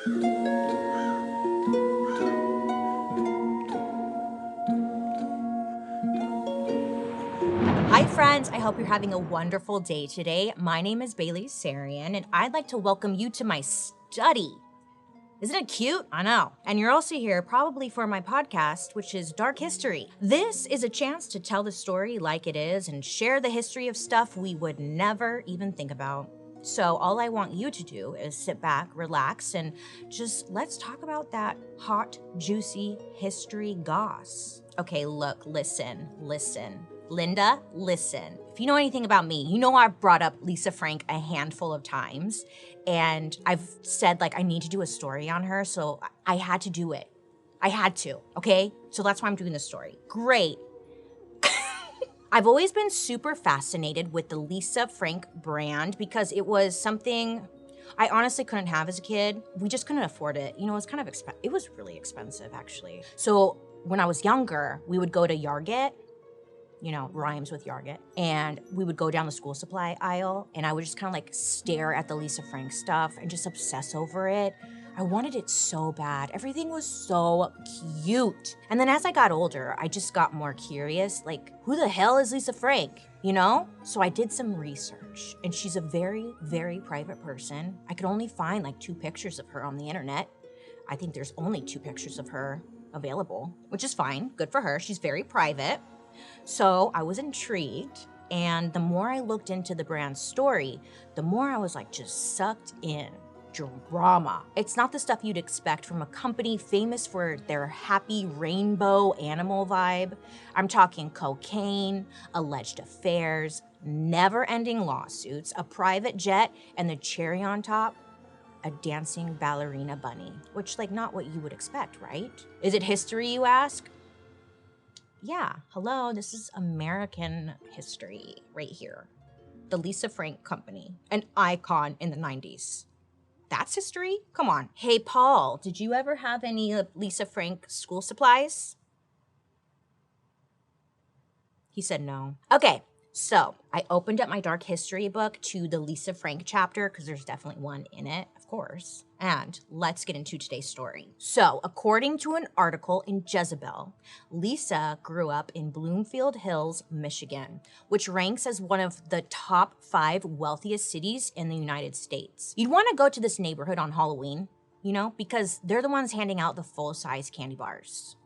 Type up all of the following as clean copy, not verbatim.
Hi friends, I hope you're having a wonderful day today. My name is Bailey Sarian and I'd like to welcome you to my study. Isn't it cute? I know. And you're also here probably for my podcast, which is Dark History. This is a chance to tell the story like it is and share the history of stuff we would never even think about. So all I want you to do is sit back, relax, and just let's talk about that hot, juicy history goss. Okay, look, listen. Linda, listen. If you know anything about me, you know I've brought up Lisa Frank a handful of times, and I've said, I need to do a story on her, so I had to do it. I had to, okay? So that's why I'm doing this story. Great. I've always been super fascinated with the Lisa Frank brand because it was something I honestly couldn't have as a kid. We just couldn't afford it. You know, it was it was really expensive, actually. So when I was younger, we would go to Yarget, you know, rhymes with Yarget. And we would go down the school supply aisle and I would just kind of stare at the Lisa Frank stuff and just obsess over it. I wanted it so bad. Everything was so cute. And then as I got older, I just got more curious, who the hell is Lisa Frank? You know? So I did some research and she's a very, very private person. I could only find 2 pictures of her on the internet. I think there's only 2 pictures of her available, which is fine. Good for her. She's very private. So I was intrigued, and the more I looked into the brand's story, the more I was just sucked in. Drama. It's not the stuff you'd expect from a company famous for their happy rainbow animal vibe. I'm talking cocaine, alleged affairs, never-ending lawsuits, a private jet, and the cherry on top, a dancing ballerina bunny. Which, not what you would expect, right? Is it history, you ask? Yeah, hello, this is American history right here. The Lisa Frank Company, an icon in the 90s. That's history? Come on. Hey, Paul, did you ever have any Lisa Frank school supplies? He said no. Okay, so I opened up my dark history book to the Lisa Frank chapter because there's definitely one in it, of course. And let's get into today's story. So, according to an article in Jezebel, Lisa grew up in Bloomfield Hills, Michigan, which ranks as one of the top 5 wealthiest cities in the United States. You'd want to go to this neighborhood on Halloween, you know, because they're the ones handing out the full-size candy bars.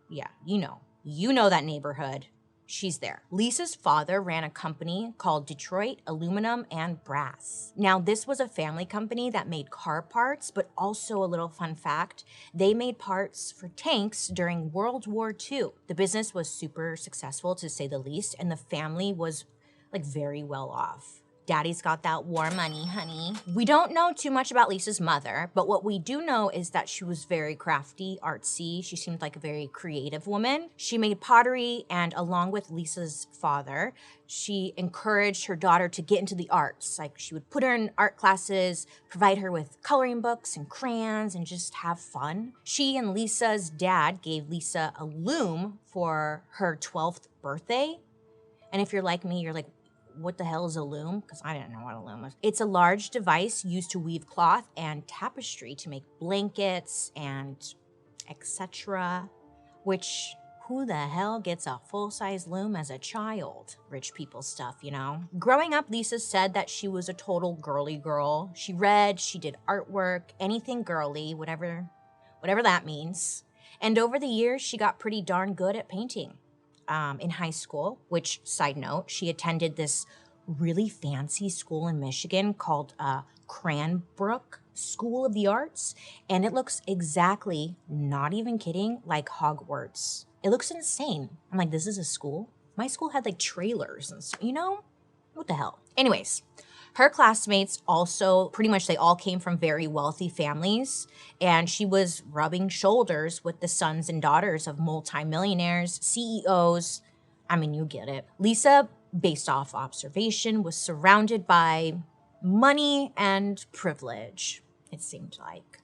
You know that neighborhood. She's there. Lisa's father ran a company called Detroit Aluminum and Brass. Now, this was a family company that made car parts, but also a little fun fact, they made parts for tanks during World War II. The business was super successful, to say the least, and the family was very well off. Daddy's got that war money, honey. We don't know too much about Lisa's mother, but what we do know is that she was very crafty, artsy. She seemed like a very creative woman. She made pottery, and along with Lisa's father, she encouraged her daughter to get into the arts. She would put her in art classes, provide her with coloring books and crayons, and just have fun. She and Lisa's dad gave Lisa a loom for her 12th birthday. And if you're like me, you're like, what the hell is a loom? Because I didn't know what a loom was. It's a large device used to weave cloth and tapestry to make blankets and etc. Which, who the hell gets a full-size loom as a child? Rich people stuff, you know? Growing up, Lisa said that she was a total girly girl. She read, she did artwork, anything girly, whatever that means. And over the years, she got pretty darn good at painting. In high school, which, side note, she attended this really fancy school in Michigan called Cranbrook School of the Arts, and it looks exactly, not even kidding, like Hogwarts. It looks insane. I'm like, this is a school? My school had trailers and stuff, you know? What the hell? Anyways, her classmates also, pretty much they all came from very wealthy families, and she was rubbing shoulders with the sons and daughters of multimillionaires, CEOs. I mean, you get it. Lisa, based off observation, was surrounded by money and privilege, it seemed like.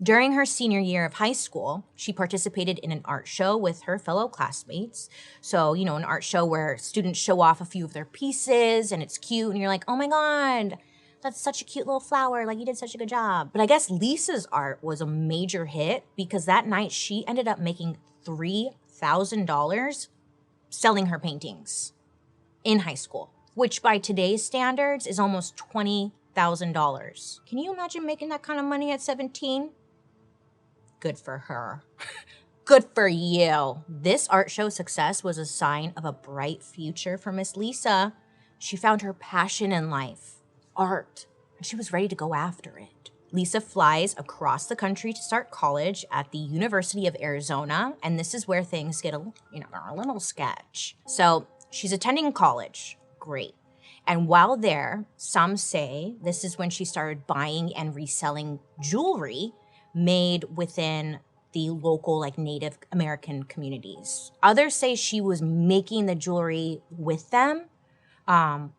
During her senior year of high school, she participated in an art show with her fellow classmates. So, you know, an art show where students show off a few of their pieces and it's cute and you're like, oh my God, That's such a cute little flower. Like, you did such a good job. But I guess Lisa's art was a major hit because that night she ended up making $3,000 selling her paintings in high school, which by today's standards is almost $20,000. Can you imagine making that kind of money at 17? Good for her. Good for you. This art show success was a sign of a bright future for Miss Lisa. She found her passion in life, art, and she was ready to go after it. Lisa flies across the country to start college at the University of Arizona, and this is where things get a little sketch. So she's attending college. Great. And while there, some say this is when she started buying and reselling jewelry made within the local Native American communities. Others say she was making the jewelry with them.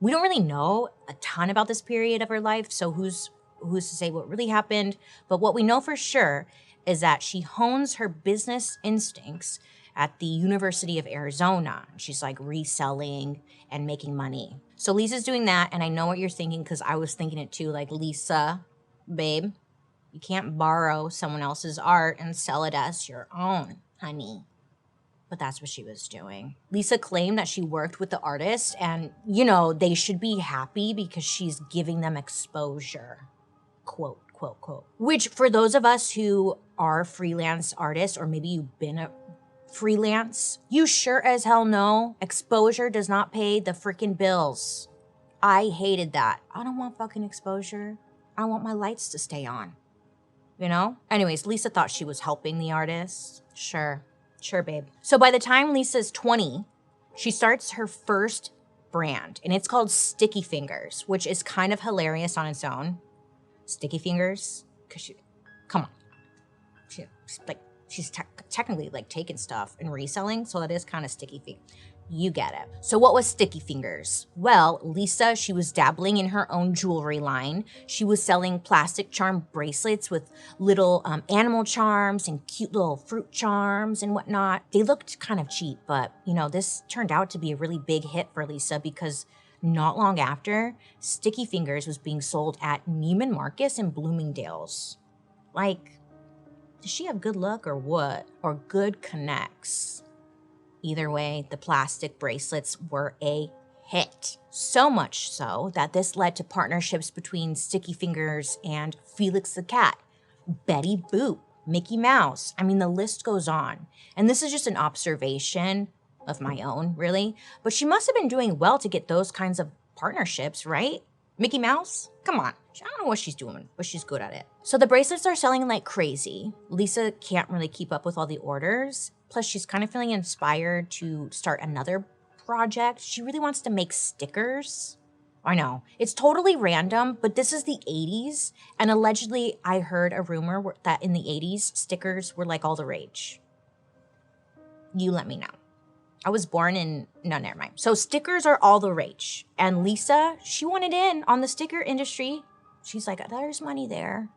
We don't really know a ton about this period of her life, so who's to say what really happened? But what we know for sure is that she hones her business instincts at the University of Arizona. She's reselling and making money. So Lisa's doing that, and I know what you're thinking because I was thinking it too. Lisa, babe, you can't borrow someone else's art and sell it as your own, honey. But that's what she was doing. Lisa claimed that she worked with the artist and, they should be happy because she's giving them exposure. Quote, quote, quote. Which for those of us who are freelance artists, or maybe you've been a freelance, you sure as hell know exposure does not pay the freaking bills. I hated that. I don't want fucking exposure. I want my lights to stay on. Anyways, Lisa thought she was helping the artist. Sure, babe. So by the time Lisa's 20, she starts her first brand, and it's called Sticky Fingers, which is kind of hilarious on its own. Sticky Fingers, because come on. She's technically taking stuff and reselling, so that is kind of sticky feet. You get it. So what was Sticky Fingers? Well, Lisa, she was dabbling in her own jewelry line. She was selling plastic charm bracelets with little animal charms and cute little fruit charms and whatnot. They looked kind of cheap, but this turned out to be a really big hit for Lisa because not long after, Sticky Fingers was being sold at Neiman Marcus and Bloomingdale's. Does she have good luck or what? Or good connects? Either way, the plastic bracelets were a hit. So much so that this led to partnerships between Sticky Fingers and Felix the Cat, Betty Boop, Mickey Mouse. The list goes on. And this is just an observation of my own, really. But she must have been doing well to get those kinds of partnerships, right? Mickey Mouse? Come on. I don't know what she's doing, but she's good at it. So the bracelets are selling like crazy. Lisa can't really keep up with all the orders. Plus, she's kind of feeling inspired to start another project. She really wants to make stickers. I know. It's totally random, but this is the 80s. And allegedly, I heard a rumor that in the 80s, stickers were all the rage. You let me know. I was born in... No, never mind. So stickers are all the rage. And Lisa, she wanted in on the sticker industry. She's like, there's money there.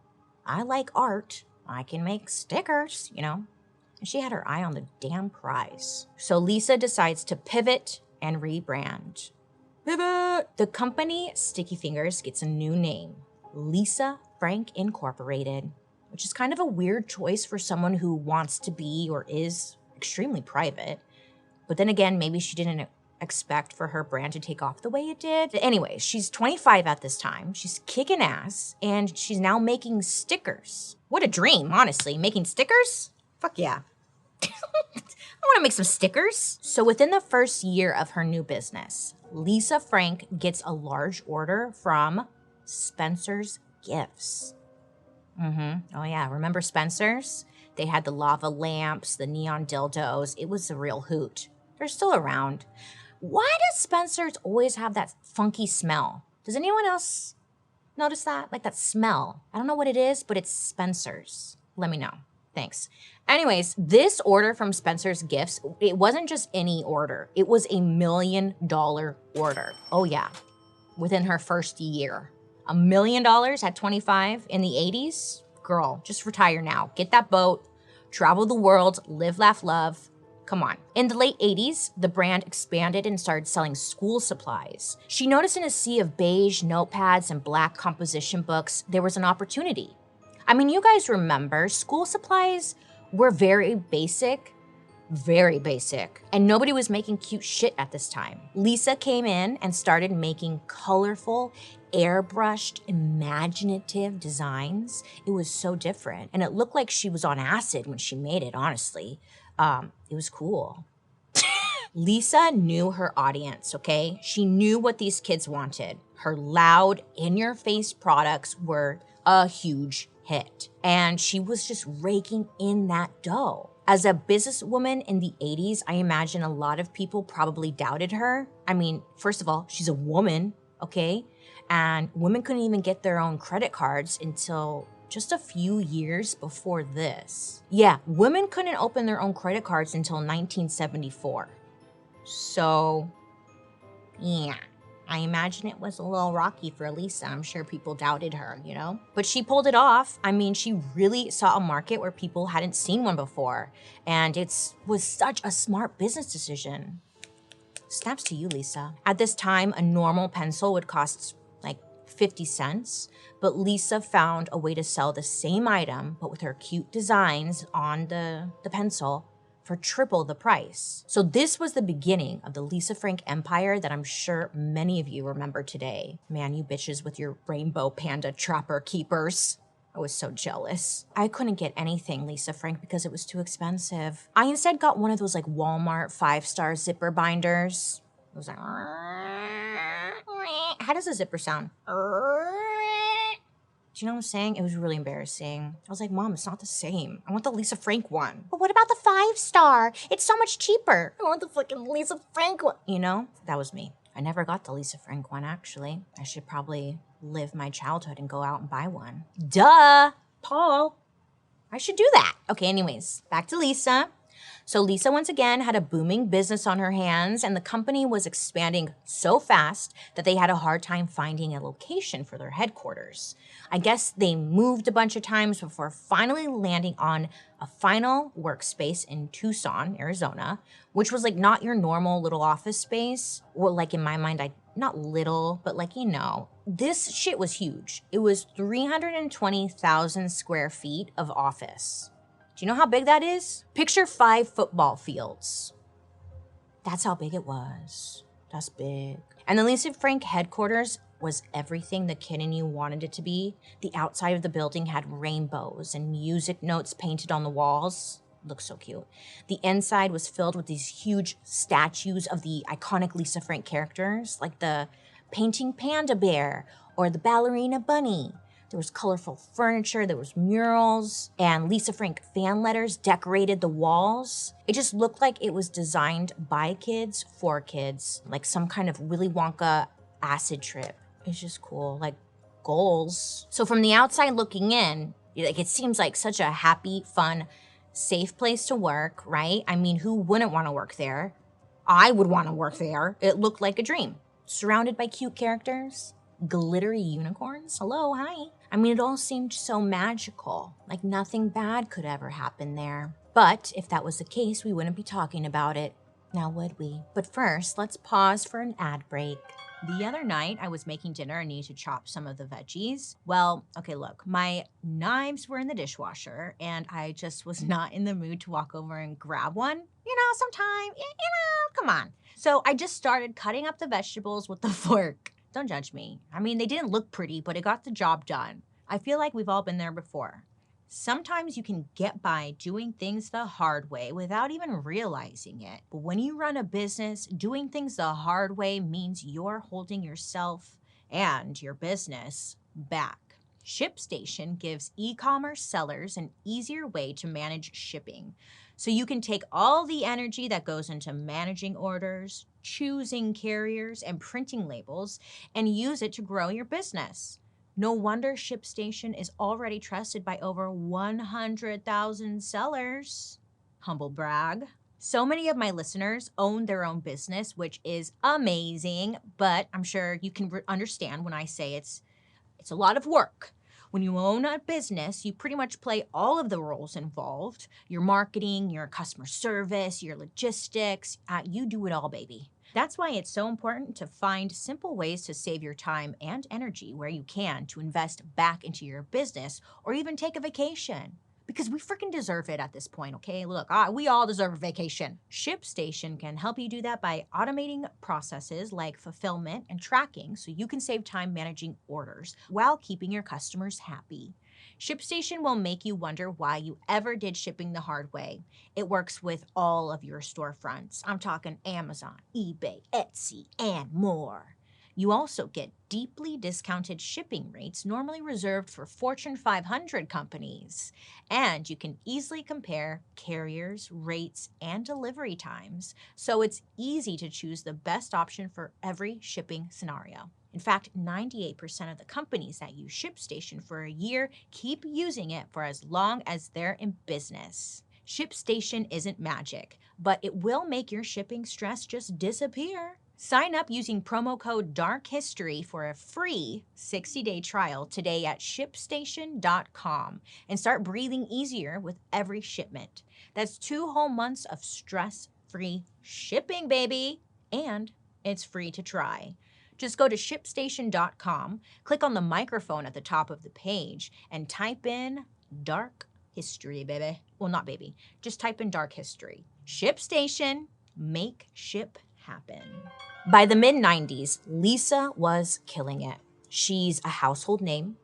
I like art. I can make stickers, And she had her eye on the damn prize. So Lisa decides to pivot and rebrand. Pivot! The company Sticky Fingers gets a new name. Lisa Frank Incorporated. Which is kind of a weird choice for someone who wants to be or is extremely private. But then again, maybe she didn't expect for her brand to take off the way it did. Anyway, she's 25 at this time. She's kicking ass, and she's now making stickers. What a dream, honestly. Making stickers? Fuck yeah. I want to make some stickers. So within the first year of her new business, Lisa Frank gets a large order from Spencer's Gifts. Oh yeah, remember Spencer's? They had the lava lamps, the neon dildos. It was a real hoot. They're still around. Why does Spencer's always have that funky smell? Does anyone else notice that? That smell. I don't know what it is, but it's Spencer's. Let me know. Thanks. Anyways, this order from Spencer's Gifts, it wasn't just any order. It was $1 million order. Oh yeah, within her first year. $1 million at 25 in the 80s? Girl, just retire now. Get that boat, travel the world, live, laugh, love. Come on. In the late 80s, the brand expanded and started selling school supplies. She noticed in a sea of beige notepads and black composition books, there was an opportunity. I mean, you guys remember, school supplies were very basic, and nobody was making cute shit at this time. Lisa came in and started making colorful, airbrushed, imaginative designs. It was so different, and it looked like she was on acid when she made it, honestly. It was cool. Lisa knew her audience, okay? She knew what these kids wanted. Her loud, in-your-face products were a huge hit, and she was just raking in that dough. As a businesswoman in the 80s, I imagine a lot of people probably doubted her. I mean, first of all, she's a woman, okay? And women couldn't even get their own credit cards until just a few years before this. Yeah, women couldn't open their own credit cards until 1974. So, yeah. I imagine it was a little rocky for Lisa. I'm sure people doubted her, you know? But she pulled it off. I mean, she really saw a market where people hadn't seen one before. And it was such a smart business decision. Snaps to you, Lisa. At this time, a normal pencil would cost like 50 cents. But Lisa found a way to sell the same item, but with her cute designs on the pencil, for triple the price. So this was the beginning of the Lisa Frank empire that I'm sure many of you remember today. Man, you bitches with your rainbow panda trapper keepers. I was so jealous. I couldn't get anything Lisa Frank because it was too expensive. I instead got one of those like Walmart 5-star zipper binders. It was like, how does a zipper sound? Do you know what I'm saying? It was really embarrassing. I was like, Mom, it's not the same. I want the Lisa Frank one. But what about the 5-star? It's so much cheaper. I want the fucking Lisa Frank one. You know, that was me. I never got the Lisa Frank one, actually. I should probably live my childhood and go out and buy one. Duh, Paul. I should do that. Okay, anyways, back to Lisa. So Lisa once again had a booming business on her hands, and the company was expanding so fast that they had a hard time finding a location for their headquarters. I guess they moved a bunch of times before finally landing on a final workspace in Tucson, Arizona, which was like not your normal little office space. Well, like in my mind, not little, but like, you know, this shit was huge. It was 320,000 square feet of office. Do you know how big that is? Picture 5 football fields. That's how big it was. That's big. And the Lisa Frank headquarters was everything the kid in you wanted it to be. The outside of the building had rainbows and music notes painted on the walls. Looks so cute. The inside was filled with these huge statues of the iconic Lisa Frank characters, like the painting panda bear or the ballerina bunny. There was colorful furniture, there was murals, and Lisa Frank fan letters decorated the walls. It just looked like it was designed by kids for kids, like some kind of Willy Wonka acid trip. It's just cool, like goals. So from the outside looking in, like it seems like such a happy, fun, safe place to work, right? I mean, who wouldn't want to work there? I would want to work there. It looked like a dream. Surrounded by cute characters, glittery unicorns. Hello, hi. I mean, it all seemed so magical, like nothing bad could ever happen there. But if that was the case, we wouldn't be talking about it, now would we? But first, let's pause for an ad break. The other night, I was making dinner and needed to chop some of the veggies. Well, okay, look, my knives were in the dishwasher and I just was not in the mood to walk over and grab one. You know, sometime, come on. So I just started cutting up the vegetables with the fork. Don't judge me. I mean, they didn't look pretty, but it got the job done. I feel like we've all been there before. Sometimes you can get by doing things the hard way without even realizing it. But when you run a business, doing things the hard way means you're holding yourself and your business back. ShipStation gives e-commerce sellers an easier way to manage shipping. So you can take all the energy that goes into managing orders, choosing carriers, and printing labels and use it to grow your business. No wonder ShipStation is already trusted by over 100,000 sellers. Humble brag. So many of my listeners own their own business, which is amazing, but I'm sure you can understand when I say it's a lot of work. When you own a business, you pretty much play all of the roles involved. Your marketing, your customer service, your logistics, you do it all, baby. That's why it's so important to find simple ways to save your time and energy where you can to invest back into your business or even take a vacation. Because we freaking deserve it at this point, okay? Look, we all deserve a vacation. ShipStation can help you do that by automating processes like fulfillment and tracking so you can save time managing orders while keeping your customers happy. ShipStation will make you wonder why you ever did shipping the hard way. It works with all of your storefronts. I'm talking Amazon, eBay, Etsy, and more. You also get deeply discounted shipping rates normally reserved for Fortune 500 companies. And you can easily compare carriers, rates, and delivery times, so it's easy to choose the best option for every shipping scenario. In fact, 98% of the companies that use ShipStation for a year keep using it for as long as they're in business. ShipStation isn't magic, but it will make your shipping stress just disappear. Sign up using promo code DARKHISTORY for a free 60-day trial today at ShipStation.com and start breathing easier with every shipment. That's 2 whole months of stress-free shipping, baby! And it's free to try. Just go to ShipStation.com, click on the microphone at the top of the page, and type in Dark History, baby. Well, not baby. Just type in Dark History. ShipStation. Make ship happen. By the mid-90s, Lisa was killing it. She's a household name.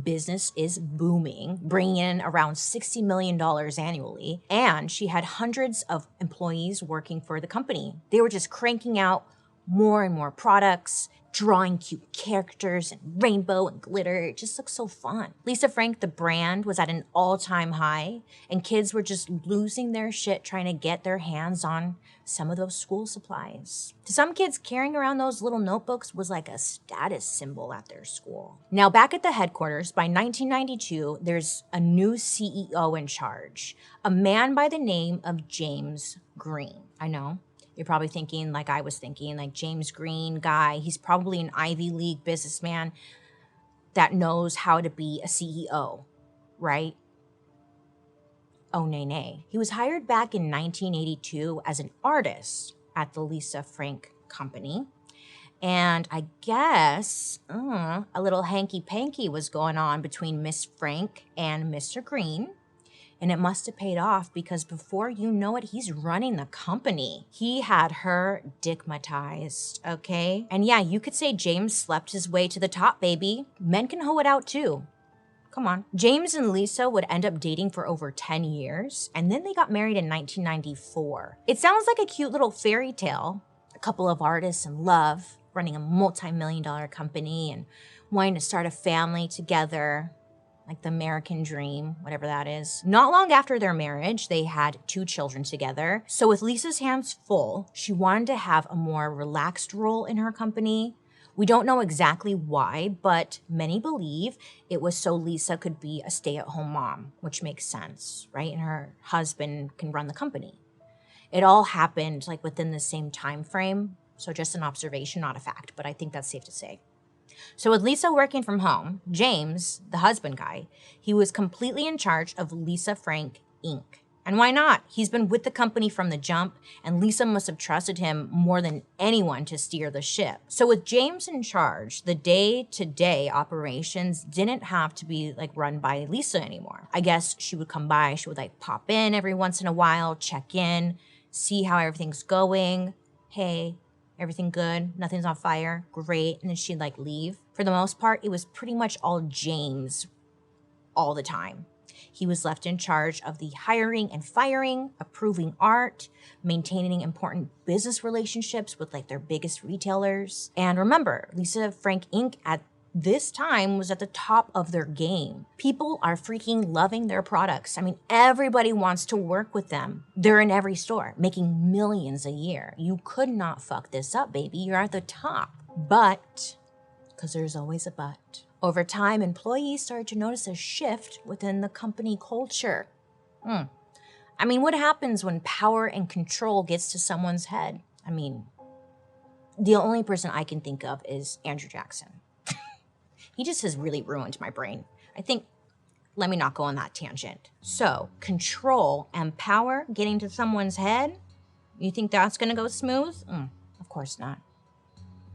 Business is booming, bringing in around $60 million annually. And she had hundreds of employees working for the company. They were just cranking out more and more products, drawing cute characters and rainbow and glitter. It just looks so fun. Lisa Frank, the brand, was at an all-time high, and kids were just losing their shit trying to get their hands on some of those school supplies. To some kids, carrying around those little notebooks was like a status symbol at their school. Now, back at the headquarters, by 1992, there's a new CEO in charge, a man by the name of James Green. I know. You're probably thinking, like I was thinking, like James Green guy. He's probably an Ivy League businessman that knows how to be a CEO, right? Oh, nay. He was hired back in 1982 as an artist at the Lisa Frank Company. And I guess a little hanky-panky was going on between Miss Frank and Mr. Green. And it must have paid off because before you know it, he's running the company. He had her dickmatized, okay? And yeah, you could say James slept his way to the top, baby. Men can hoe it out too. Come on. James and Lisa would end up dating for over 10 years, and then they got married in 1994. It sounds like a cute little fairy tale. A couple of artists in love, running a multi-million-dollar company and wanting to start a family together. Like the American dream, whatever that is. Not long after their marriage, they had 2 children together. So with Lisa's hands full, she wanted to have a more relaxed role in her company. We don't know exactly why, but many believe it was so Lisa could be a stay-at-home mom, which makes sense, right? And her husband can run the company. It all happened like within the same time frame. So just an observation, not a fact, but I think that's safe to say. So with Lisa working from home, James, the husband guy, he was completely in charge of Lisa Frank Inc. And why not? He's been with the company from the jump, and Lisa must have trusted him more than anyone to steer the ship. So with James in charge, the day-to-day operations didn't have to be like run by Lisa anymore. I guess she would come by, she would like pop in every once in a while, check in, see how everything's going. Hey, everything good? Nothing's on fire? Great. And then she'd like leave. For the most part, it was pretty much all James all the time. He was left in charge of the hiring and firing, approving art, maintaining important business relationships with like their biggest retailers. And remember, Lisa Frank Inc. at this time was at the top of their game. People are freaking loving their products. I mean, everybody wants to work with them. They're in every store, making millions a year. You could not fuck this up, baby. You're at the top. But, because there's always a but, over time, employees started to notice a shift within the company culture. I mean, what happens when power and control gets to someone's head? I mean, the only person I can think of is Andrew Jackson. He just has really ruined my brain. I think, let me not go on that tangent. So, control and power getting to someone's head, you think that's gonna go smooth? Of course not.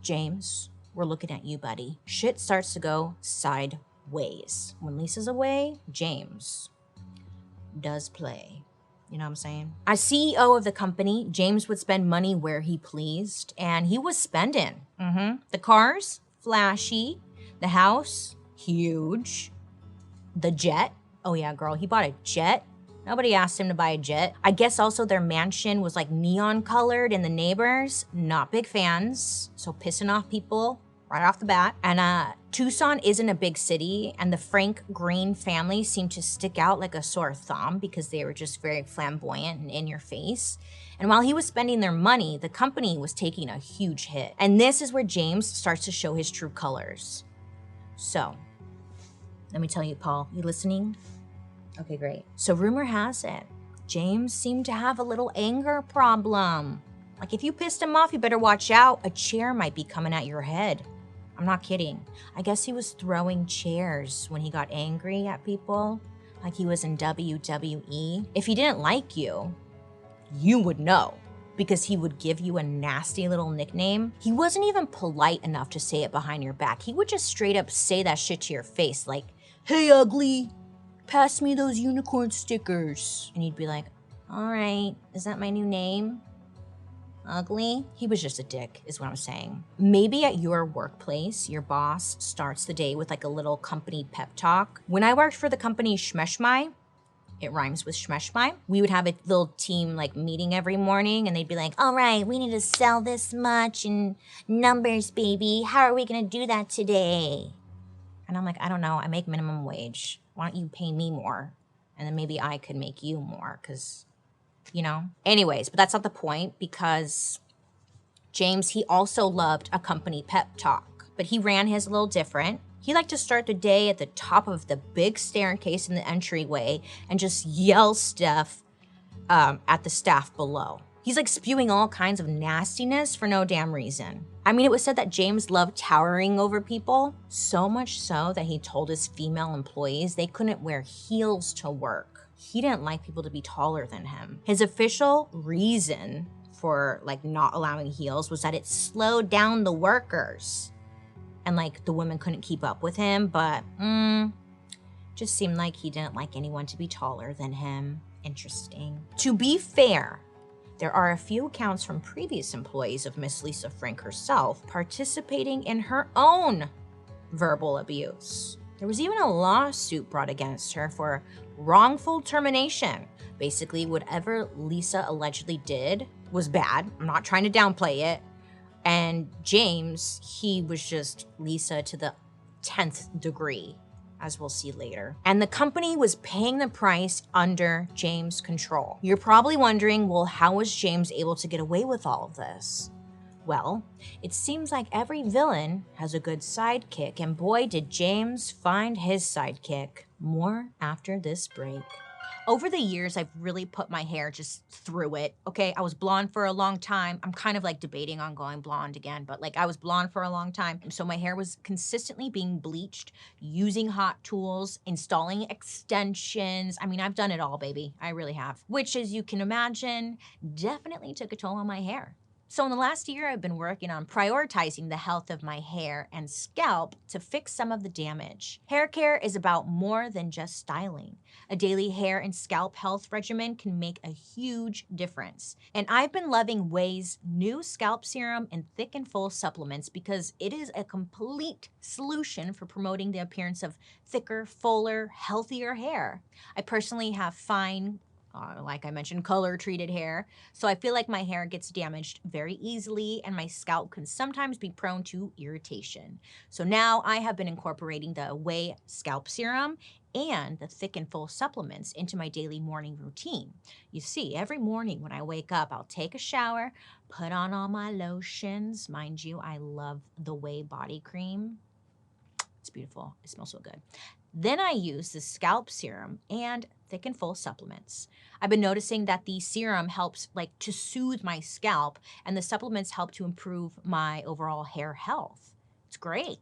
James, we're looking at you, buddy. Shit starts to go sideways. When Lisa's away, James does play. You know what I'm saying? As CEO of the company, James would spend money where he pleased, and he was spending. The cars, flashy. The house, huge. The jet, oh yeah, girl, he bought a jet. Nobody asked him to buy a jet. I guess also their mansion was like neon colored and the neighbors, not big fans. So pissing off people right off the bat. And Tucson isn't a big city, and the Frank Green family seemed to stick out like a sore thumb because they were just very flamboyant and in your face. And while he was spending their money, the company was taking a huge hit. And this is where James starts to show his true colors. So, let me tell you, Paul, you listening? Okay, great. So rumor has it, James seemed to have a little anger problem. Like if you pissed him off, you better watch out. A chair might be coming at your head. I'm not kidding. I guess he was throwing chairs when he got angry at people, like he was in WWE. If he didn't like you, you would know, because he would give you a nasty little nickname. He wasn't even polite enough to say it behind your back. He would just straight up say that shit to your face, like, "Hey, ugly, pass me those unicorn stickers." And you'd be like, "All right, is that my new name? Ugly?" He was just a dick, is what I'm saying. Maybe at your workplace, your boss starts the day with like a little company pep talk. When I worked for the company Shmeshmai, it rhymes with Shmeshmai, we would have a little team like meeting every morning, and they'd be like, "All right, we need to sell this much in numbers, baby. How are we gonna do that today?" And I'm like, "I don't know, I make minimum wage. Why don't you pay me more? And then maybe I could make you more, because, you know." Anyways, but that's not the point, because James, he also loved a company pep talk, but he ran his a little different. He liked to start the day at the top of the big staircase in the entryway and just yell stuff at the staff below. He's like spewing all kinds of nastiness for no damn reason. I mean, it was said that James loved towering over people, so much so that he told his female employees they couldn't wear heels to work. He didn't like people to be taller than him. His official reason for like not allowing heels was that it slowed down the workers. And like the women couldn't keep up with him, but just seemed like he didn't like anyone to be taller than him. Interesting. To be fair, there are a few accounts from previous employees of Miss Lisa Frank herself participating in her own verbal abuse. There was even a lawsuit brought against her for wrongful termination. Basically, whatever Lisa allegedly did was bad. I'm not trying to downplay it. And James, he was just Lisa to the 10th degree, as we'll see later. And the company was paying the price under James' control. You're probably wondering, well, how was James able to get away with all of this? Well, it seems like every villain has a good sidekick, and boy, did James find his sidekick. More after this break. Over the years, I've really put my hair just through it, okay? I was blonde for a long time. I'm kind of like debating on going blonde again, but like I was blonde for a long time. So my hair was consistently being bleached, using hot tools, installing extensions. I mean, I've done it all, baby. I really have. Which, as you can imagine, definitely took a toll on my hair. So in the last year, I've been working on prioritizing the health of my hair and scalp to fix some of the damage. Hair care is about more than just styling. A daily hair and scalp health regimen can make a huge difference. And I've been loving Ouai's new scalp serum and thick and full supplements because it is a complete solution for promoting the appearance of thicker, fuller, healthier hair. I personally have fine, like I mentioned, color-treated hair, so I feel like my hair gets damaged very easily and my scalp can sometimes be prone to irritation. So now I have been incorporating the Ouai scalp serum and the thick and full supplements into my daily morning routine. You see, every morning when I wake up, I'll take a shower, put on all my lotions. Mind you, I love the Ouai body cream. It's beautiful. It smells so good. Then I use the scalp serum and thick and full supplements. I've been noticing that the serum helps like to soothe my scalp, and the supplements help to improve my overall hair health. It's great.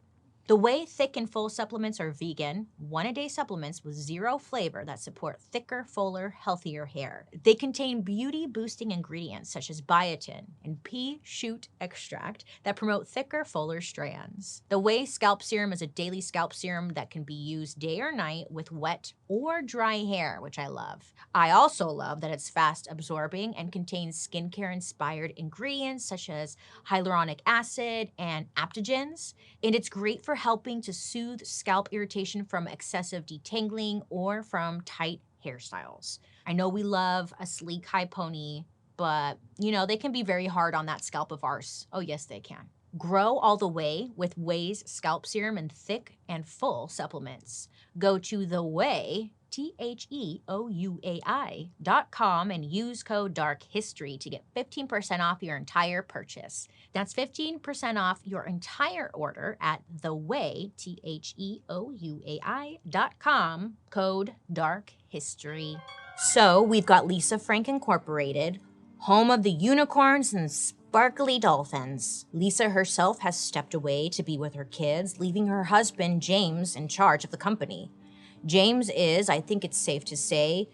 The Way Thick and Full supplements are vegan, one-a-day supplements with zero flavor that support thicker, fuller, healthier hair. They contain beauty-boosting ingredients such as biotin and pea shoot extract that promote thicker, fuller strands. The Way Scalp Serum is a daily scalp serum that can be used day or night with wet or dry hair, which I love. I also love that it's fast absorbing and contains skincare-inspired ingredients such as hyaluronic acid and adaptogens, and it's great for helping to soothe scalp irritation from excessive detangling or from tight hairstyles. I know we love a sleek high pony, but you know, they can be very hard on that scalp of ours. Oh yes, they can. Grow all the way with Way's Scalp Serum and thick and full supplements. Go to The Way, TheOuai.com and use code DARKHISTORY to get 15% off your entire purchase. That's 15% off your entire order at TheWay, TheOuai.com, code DARKHISTORY. So we've got Lisa Frank Incorporated, home of the unicorns and sparkly dolphins. Lisa herself has stepped away to be with her kids, leaving her husband, James, in charge of the company. James is, I think it's safe to say,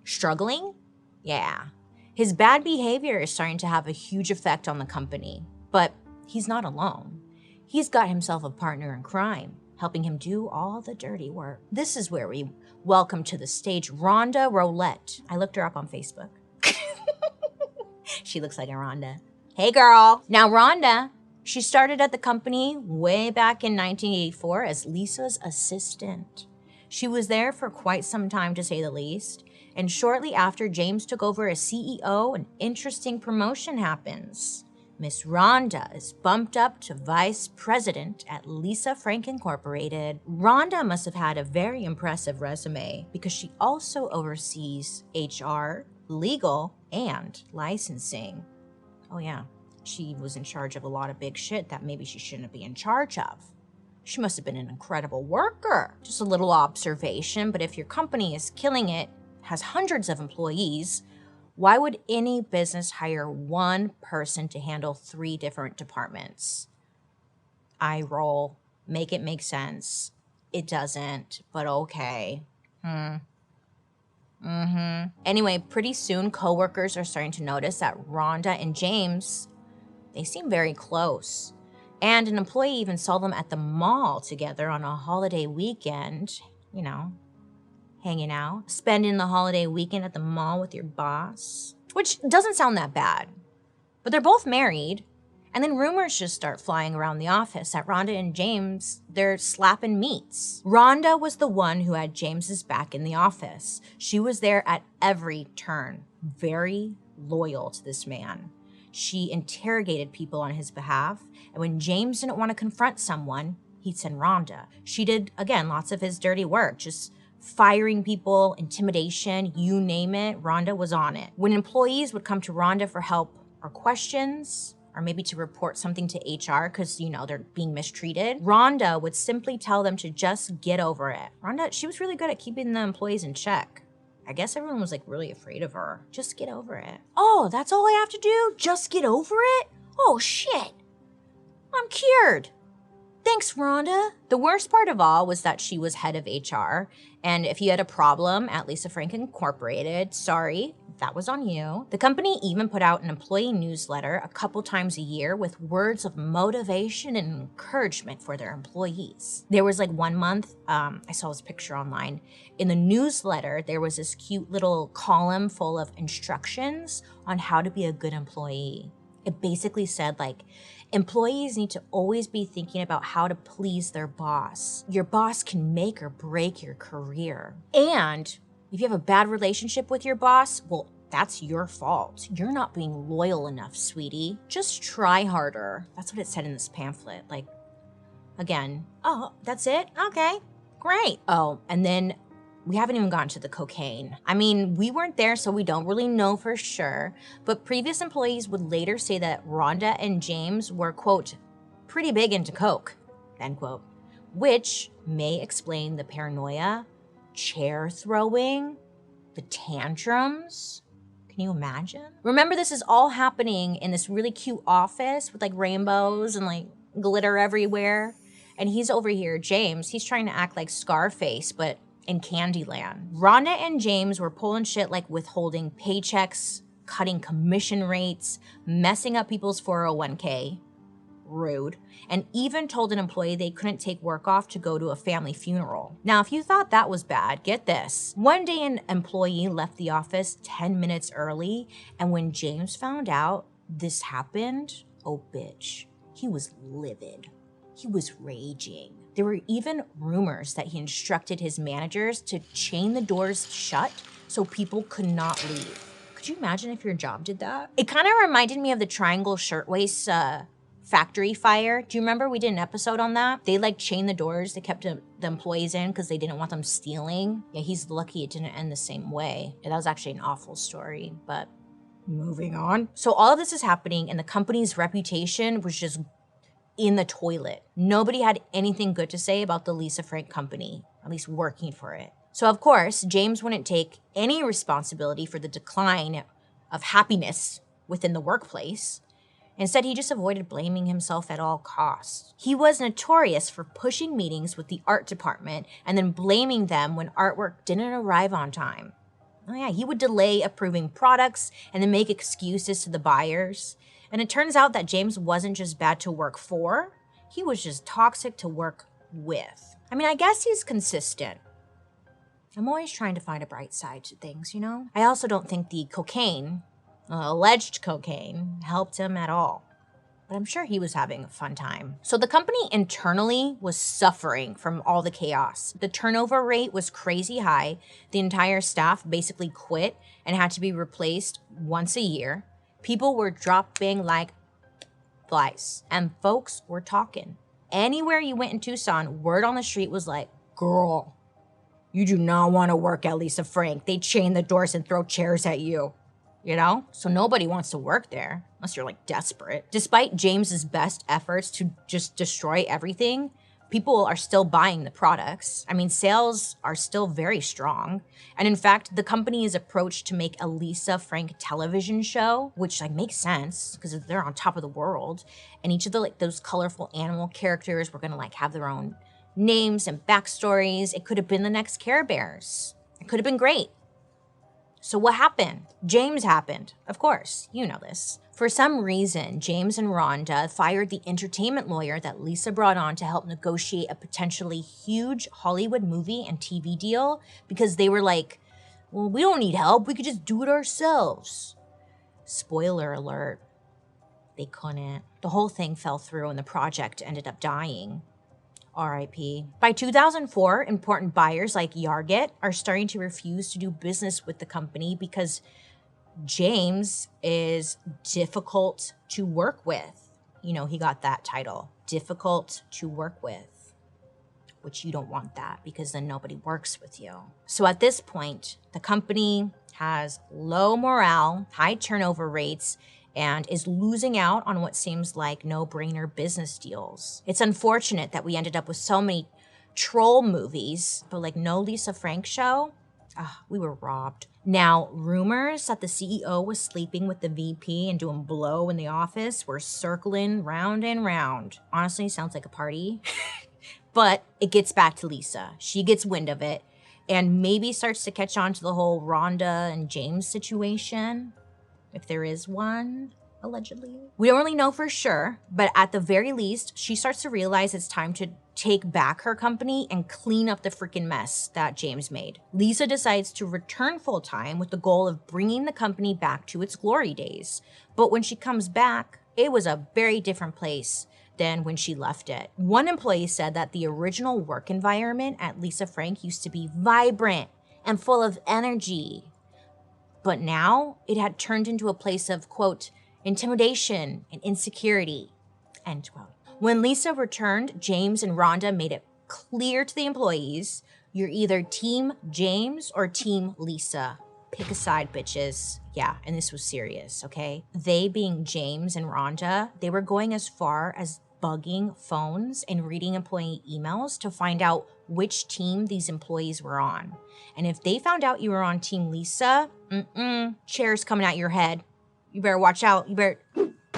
struggling? Yeah. His bad behavior is starting to have a huge effect on the company, but he's not alone. He's got himself a partner in crime, helping him do all the dirty work. This is where we welcome to the stage Rhonda Roulette. I looked her up on Facebook. She looks like a Rhonda. Hey, girl. Now, Rhonda, she started at the company way back in 1984 as Lisa's assistant. She was there for quite some time, to say the least. And shortly after James took over as CEO, an interesting promotion happens. Miss Rhonda is bumped up to vice president at Lisa Frank Incorporated. Rhonda must have had a very impressive resume because she also oversees HR, legal, and licensing. Oh yeah, she was in charge of a lot of big shit that maybe she shouldn't be in charge of. She must have been an incredible worker. Just a little observation, but if your company is killing it, has hundreds of employees, why would any business hire one person to handle 3 different departments? Eye roll, make it make sense. It doesn't, but okay. Anyway, pretty soon coworkers are starting to notice that Rhonda and James, they seem very close. And an employee even saw them at the mall together on a holiday weekend, you know, hanging out, spending the holiday weekend at the mall with your boss, which doesn't sound that bad. But they're both married, and then rumors just start flying around the office that Rhonda and James, they're slapping meats. Rhonda was the one who had James's back in the office. She was there at every turn, very loyal to this man. She interrogated people on his behalf, and when James didn't want to confront someone, he'd send Rhonda. She did, again, lots of his dirty work, just firing people, intimidation, you name it, Rhonda was on it. When employees would come to Rhonda for help or questions, or maybe to report something to HR because, you know, they're being mistreated, Rhonda would simply tell them to just get over it. Rhonda, she was really good at keeping the employees in check. I guess everyone was like really afraid of her. Just get over it. Oh, that's all I have to do? Just get over it? Oh, shit. I'm cured. Thanks, Rhonda. The worst part of all was that she was head of HR, and if you had a problem at Lisa Frank Incorporated, sorry, that was on you. The company even put out an employee newsletter a couple times a year with words of motivation and encouragement for their employees. There was like one month, I saw this picture online. In the newsletter, there was this cute little column full of instructions on how to be a good employee. It basically said like, employees need to always be thinking about how to please their boss. Your boss can make or break your career. And if you have a bad relationship with your boss, well, that's your fault. You're not being loyal enough, sweetie. Just try harder. That's what it said in this pamphlet. Like, again, oh, that's it? Okay, great. Oh, and then we haven't even gotten to the cocaine. I mean, we weren't there, so we don't really know for sure, but previous employees would later say that Rhonda and James were, quote, pretty big into coke, end quote, which may explain the paranoia, chair throwing, the tantrums. Can you imagine? Remember, this is all happening in this really cute office with like rainbows and like glitter everywhere. And he's over here, James, he's trying to act like Scarface, but in Candyland. Rhonda and James were pulling shit like withholding paychecks, cutting commission rates, messing up people's 401k. Rude. And even told an employee they couldn't take work off to go to a family funeral. Now, if you thought that was bad, get this. One day an employee left the office 10 minutes early, and when James found out this happened, oh bitch, he was livid. He was raging. There were even rumors that he instructed his managers to chain the doors shut so people could not leave. Could you imagine if your job did that? It kind of reminded me of the Triangle Shirtwaist factory fire. Do you remember we did an episode on that? They like chained the doors. They kept the employees in because they didn't want them stealing. Yeah, he's lucky it didn't end the same way. Yeah, that was actually an awful story, but moving on. So all of this is happening and the company's reputation was just in the toilet. Nobody had anything good to say about the Lisa Frank company, at least working for it. So of course, James wouldn't take any responsibility for the decline of happiness within the workplace. Instead, he just avoided blaming himself at all costs. He was notorious for pushing meetings with the art department and then blaming them when artwork didn't arrive on time. Oh yeah, he would delay approving products and then make excuses to the buyers. And it turns out that James wasn't just bad to work for, he was just toxic to work with. I mean, I guess he's consistent. I'm always trying to find a bright side to things, you know? I also don't think the cocaine, alleged cocaine, helped him at all. But I'm sure he was having a fun time. So the company internally was suffering from all the chaos. The turnover rate was crazy high. The entire staff basically quit and had to be replaced once a year. People were dropping like flies, and folks were talking. Anywhere you went in Tucson, word on the street was like, girl, you do not want to work at Lisa Frank. They chain the doors and throw chairs at you. You know? So nobody wants to work there unless you're like desperate. Despite James's best efforts to just destroy everything, people are still buying the products. I mean, sales are still very strong. And in fact, the company is approached to make a Lisa Frank television show, which like makes sense because they're on top of the world. And each of the like those colorful animal characters were gonna like have their own names and backstories. It could have been the next Care Bears. It could have been great. So what happened? James happened. Of course, you know this. For some reason, James and Rhonda fired the entertainment lawyer that Lisa brought on to help negotiate a potentially huge Hollywood movie and TV deal because they were like, well, we don't need help. We could just do it ourselves. Spoiler alert, they couldn't. The whole thing fell through and the project ended up dying. R.I.P. By 2004, important buyers like Yarget are starting to refuse to do business with the company because James is difficult to work with. You know, he got that title, difficult to work with, which you don't want that because then nobody works with you. So at this point, the company has low morale, high turnover rates, and is losing out on what seems like no-brainer business deals. It's unfortunate that we ended up with so many troll movies, but like no Lisa Frank show. We were robbed. Now, rumors that the CEO was sleeping with the VP and doing blow in the office were circling round and round. Honestly, sounds like a party. But it gets back to Lisa. She gets wind of it and maybe starts to catch on to the whole Rhonda and James situation. If there is one, allegedly. We don't really know for sure, but at the very least, she starts to realize it's time to take back her company and clean up the freaking mess that James made. Lisa decides to return full-time with the goal of bringing the company back to its glory days. But when she comes back, it was a very different place than when she left it. One employee said that the original work environment at Lisa Frank used to be vibrant and full of energy. But now it had turned into a place of, quote, intimidation and insecurity, end quote. When Lisa returned, James and Rhonda made it clear to the employees, you're either Team James or Team Lisa. Pick a side, bitches. Yeah, and this was serious, okay? They being James and Rhonda, they were going as far as bugging phones and reading employee emails to find out which team these employees were on. And if they found out you were on Team Lisa, chairs coming at your head. You better watch out. You better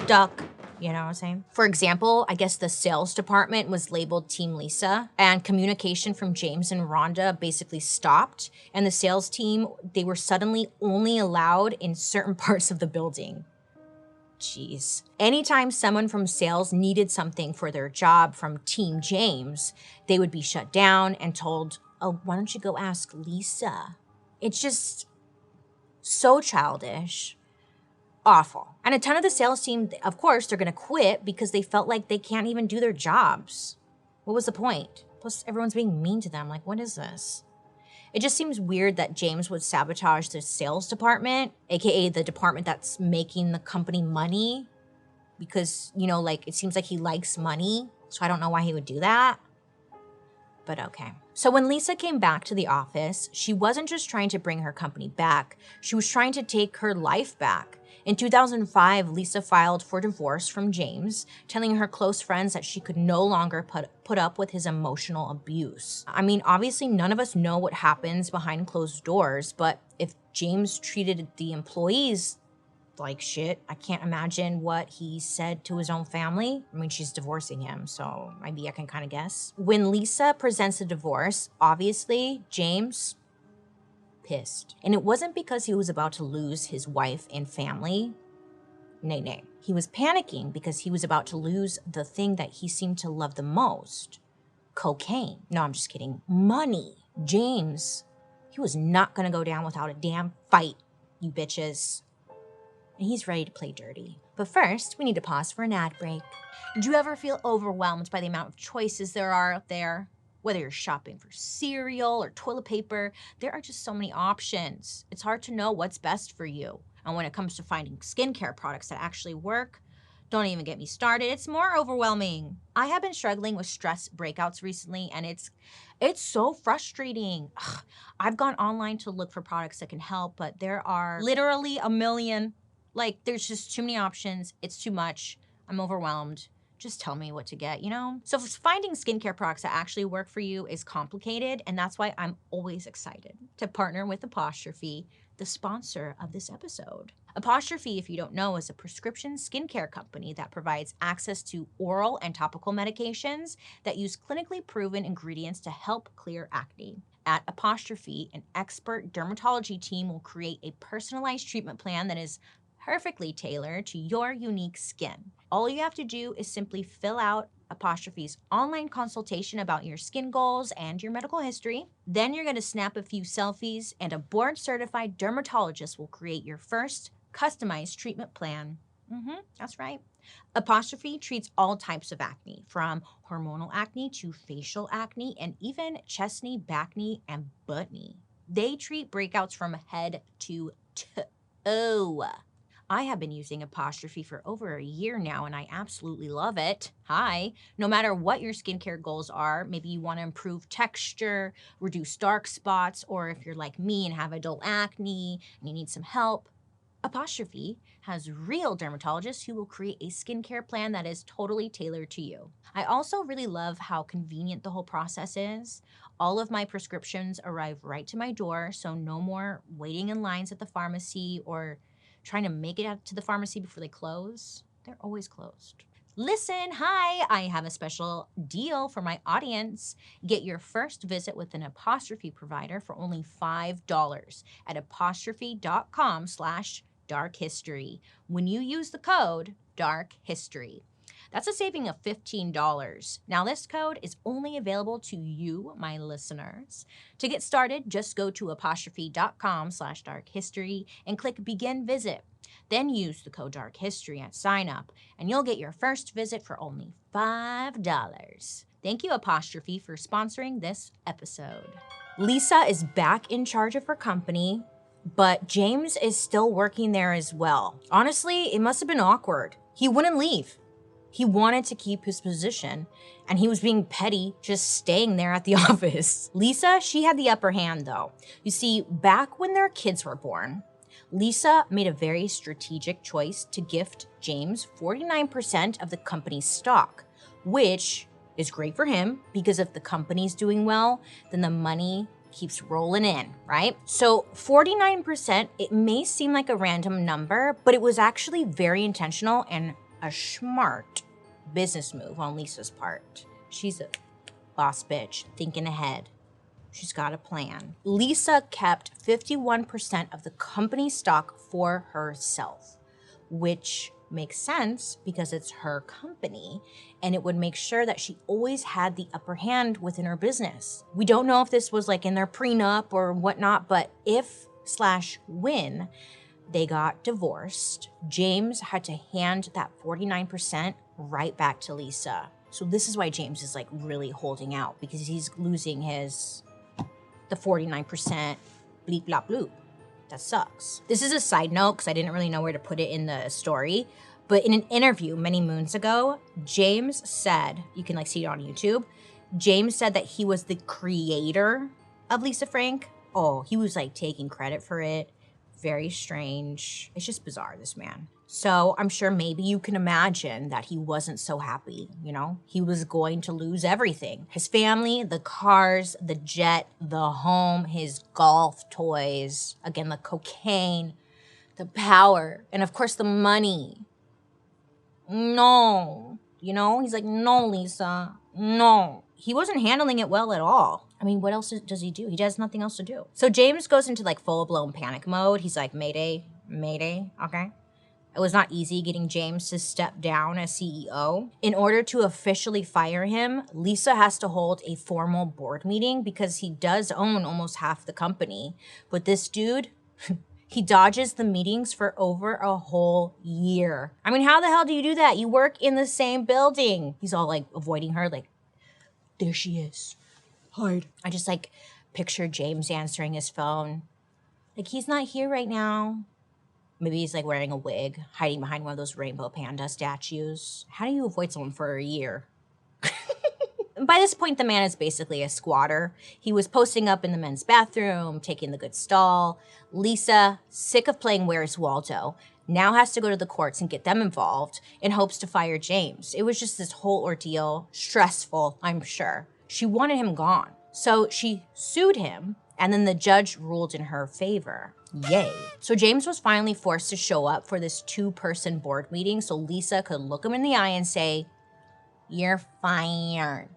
duck. You know what I'm saying? For example, I guess the sales department was labeled Team Lisa, and communication from James and Rhonda basically stopped. And the sales team, they were suddenly only allowed in certain parts of the building. Jeez. Anytime someone from sales needed something for their job from Team James, they would be shut down and told, oh, why don't you go ask Lisa? It's just so childish. Awful. And a ton of the sales team, of course, they're going to quit because they felt like they can't even do their jobs. What was the point? Plus, everyone's being mean to them. Like, what is this? It just seems weird that James would sabotage the sales department, aka the department that's making the company money, because, you know, like, it seems like he likes money. So I don't know why he would do that. But okay. So when Lisa came back to the office, she wasn't just trying to bring her company back. She was trying to take her life back. In 2005, Lisa filed for divorce from James, telling her close friends that she could no longer put up with his emotional abuse. I mean, obviously none of us know what happens behind closed doors, but if James treated the employees like shit, I can't imagine what he said to his own family. I mean, she's divorcing him, so maybe I can kind of guess. When Lisa presents a divorce, obviously James pissed. And it wasn't because he was about to lose his wife and family. Nay. He was panicking because he was about to lose the thing that he seemed to love the most. Cocaine. No, I'm just kidding. Money. James, he was not gonna go down without a damn fight, you bitches. And he's ready to play dirty. But first, we need to pause for an ad break. Do you ever feel overwhelmed by the amount of choices there are out there? Whether you're shopping for cereal or toilet paper, there are just so many options. It's hard to know what's best for you. And when it comes to finding skincare products that actually work, don't even get me started. It's more overwhelming. I have been struggling with stress breakouts recently, and it's so frustrating. Ugh, I've gone online to look for products that can help, but there are literally a million. Like, there's just too many options. It's too much. I'm overwhelmed. Just tell me what to get, you know? So finding skincare products that actually work for you is complicated, and that's why I'm always excited to partner with Apostrophe, the sponsor of this episode. Apostrophe, if you don't know, is a prescription skincare company that provides access to oral and topical medications that use clinically proven ingredients to help clear acne. At Apostrophe, an expert dermatology team will create a personalized treatment plan that is perfectly tailored to your unique skin. All you have to do is simply fill out Apostrophe's online consultation about your skin goals and your medical history. Then you're going to snap a few selfies, and a board-certified dermatologist will create your first customized treatment plan. That's right. Apostrophe treats all types of acne, from hormonal acne to facial acne, and even chest-knee, back-knee, and butt-knee. They treat breakouts from head to toe. I have been using Apostrophe for over a year now, and I absolutely love it. Hi. No matter what your skincare goals are, maybe you want to improve texture, reduce dark spots, or if you're like me and have adult acne and you need some help, Apostrophe has real dermatologists who will create a skincare plan that is totally tailored to you. I also really love how convenient the whole process is. All of my prescriptions arrive right to my door, so no more waiting in lines at the pharmacy or trying to make it out to the pharmacy before they close. They're always closed. Listen, hi, I have a special deal for my audience. Get your first visit with an Apostrophe provider for only $5 at apostrophe.com/darkhistory when you use the code DARKHISTORY. That's a saving of $15. Now, this code is only available to you, my listeners. To get started, just go to apostrophe.com/darkhistory and click Begin Visit. Then use the code DARKHISTORY at sign up, and you'll get your first visit for only $5. Thank you, Apostrophe, for sponsoring this episode. Lisa is back in charge of her company, but James is still working there as well. Honestly, it must have been awkward. He wouldn't leave. He wanted to keep his position, and he was being petty just staying there at the office. Lisa, she had the upper hand though. You see, back when their kids were born, Lisa made a very strategic choice to gift James 49% of the company's stock, which is great for him because if the company's doing well, then the money keeps rolling in, right? So 49%, it may seem like a random number, but it was actually very intentional and a smart business move on Lisa's part. She's a boss bitch, thinking ahead. She's got a plan. Lisa kept 51% of the company stock for herself, which makes sense because it's her company, and it would make sure that she always had the upper hand within her business. We don't know if this was like in their prenup or whatnot, but if/when they got divorced, James had to hand that 49% right back to Lisa. So this is why James is like really holding out, because he's losing the 49% bleep blop bloop. That sucks. This is a side note because I didn't really know where to put it in the story, but in an interview many moons ago, James said, you can like see it on YouTube, James said that he was the creator of Lisa Frank. Oh, he was like taking credit for it. Very strange. It's just bizarre, this man. So I'm sure maybe you can imagine that he wasn't so happy, you know? He was going to lose everything. His family, the cars, the jet, the home, his golf toys, again, the cocaine, the power, and of course the money. No, you know? He's like, no, Lisa, no. He wasn't handling it well at all. I mean, what else does he do? He has nothing else to do. So James goes into like full-blown panic mode. He's like, Mayday, Mayday, okay? It was not easy getting James to step down as CEO. In order to officially fire him, Lisa has to hold a formal board meeting because he does own almost half the company. But this dude, he dodges the meetings for over a whole year. I mean, how the hell do you do that? You work in the same building. He's all like avoiding her, like, there she is. Hide. I just like picture James answering his phone. Like, he's not here right now. Maybe he's like wearing a wig, hiding behind one of those rainbow panda statues. How do you avoid someone for a year? By this point, the man is basically a squatter. He was posting up in the men's bathroom, taking the good stall. Lisa, sick of playing Where's Waldo, now has to go to the courts and get them involved in hopes to fire James. It was just this whole ordeal, stressful, I'm sure. She wanted him gone. So she sued him, and then the judge ruled in her favor. Yay. So James was finally forced to show up for this 2-person board meeting so Lisa could look him in the eye and say, you're fired.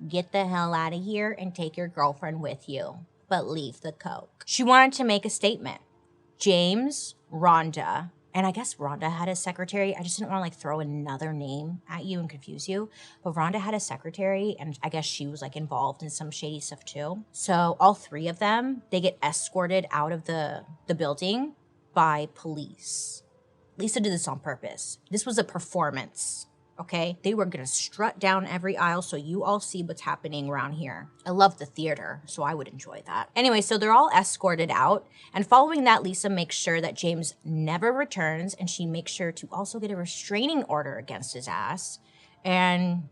Get the hell out of here and take your girlfriend with you, but leave the coke. She wanted to make a statement. James, Rhonda, and I guess Rhonda had a secretary. I just didn't want to like throw another name at you and confuse you. But Rhonda had a secretary, and I guess she was like involved in some shady stuff too. So all 3 of them, they get escorted out of the building by police. Lisa did this on purpose. This was a performance, okay? They were gonna strut down every aisle so you all see what's happening around here. I love the theater, so I would enjoy that. Anyway, so they're all escorted out, and following that, Lisa makes sure that James never returns, and she makes sure to also get a restraining order against his ass. And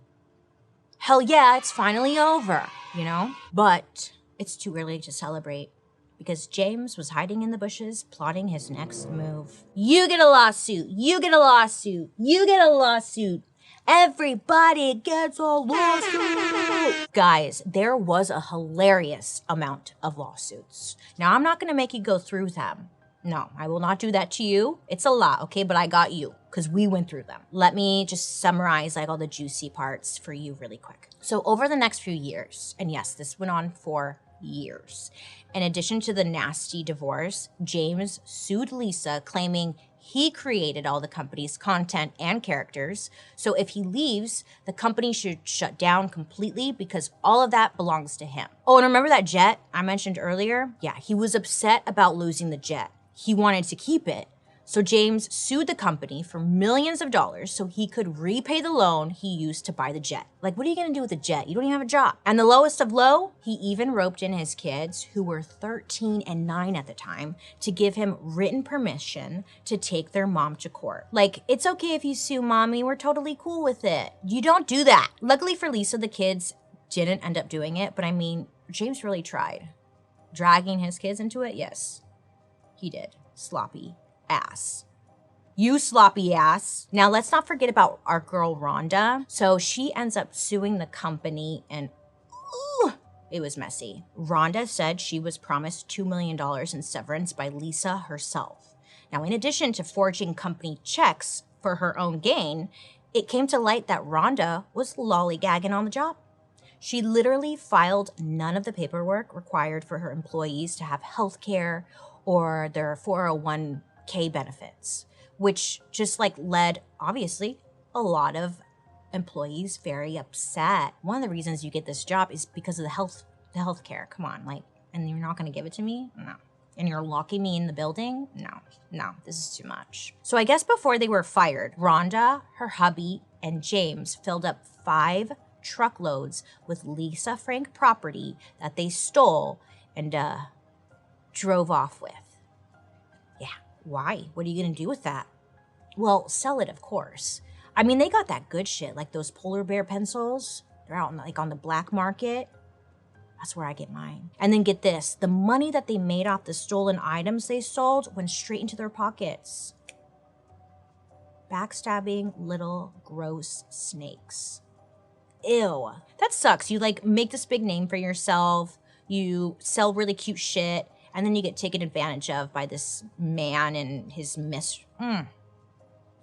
hell yeah, it's finally over, you know? But it's too early to celebrate, because James was hiding in the bushes, plotting his next move. You get a lawsuit, you get a lawsuit, you get a lawsuit. Everybody gets a lawsuit. Guys, there was a hilarious amount of lawsuits. Now, I'm not gonna make you go through them. No, I will not do that to you. It's a lot, okay? But I got you, because we went through them. Let me just summarize like all the juicy parts for you really quick. So over the next few years, and yes, this went on for years. In addition to the nasty divorce, James sued Lisa, claiming he created all the company's content and characters. So if he leaves, the company should shut down completely because all of that belongs to him. Oh, and remember that jet I mentioned earlier? Yeah, he was upset about losing the jet. He wanted to keep it. So James sued the company for millions of dollars so he could repay the loan he used to buy the jet. Like, what are you gonna do with a jet? You don't even have a job. And the lowest of low, he even roped in his kids, who were 13 and 9 at the time, to give him written permission to take their mom to court. Like, it's okay if you sue mommy, we're totally cool with it. You don't do that. Luckily for Lisa, the kids didn't end up doing it, but I mean, James really tried. Dragging his kids into it, yes, he did. Sloppy ass. You sloppy ass. Now, let's not forget about our girl Rhonda. So she ends up suing the company, and ooh, it was messy. Rhonda said she was promised $2 million in severance by Lisa herself. Now, in addition to forging company checks for her own gain, it came to light that Rhonda was lollygagging on the job. She literally filed none of the paperwork required for her employees to have health care or their 401k benefits, which just like led, obviously, a lot of employees very upset. One of the reasons you get this job is because of the health care. Come on, like, and you're not going to give it to me? No. And you're locking me in the building? No, this is too much. So I guess before they were fired, Rhonda, her hubby, and James filled up 5 truckloads with Lisa Frank property that they stole and drove off with. Yeah, why? What are you gonna do with that? Well, sell it, of course. I mean, they got that good shit, like those polar bear pencils. They're out like on the black market. That's where I get mine. And then get this, the money that they made off the stolen items they sold went straight into their pockets. Backstabbing little gross snakes. Ew. That sucks. You like make this big name for yourself, you sell really cute shit, and then you get taken advantage of by this man and his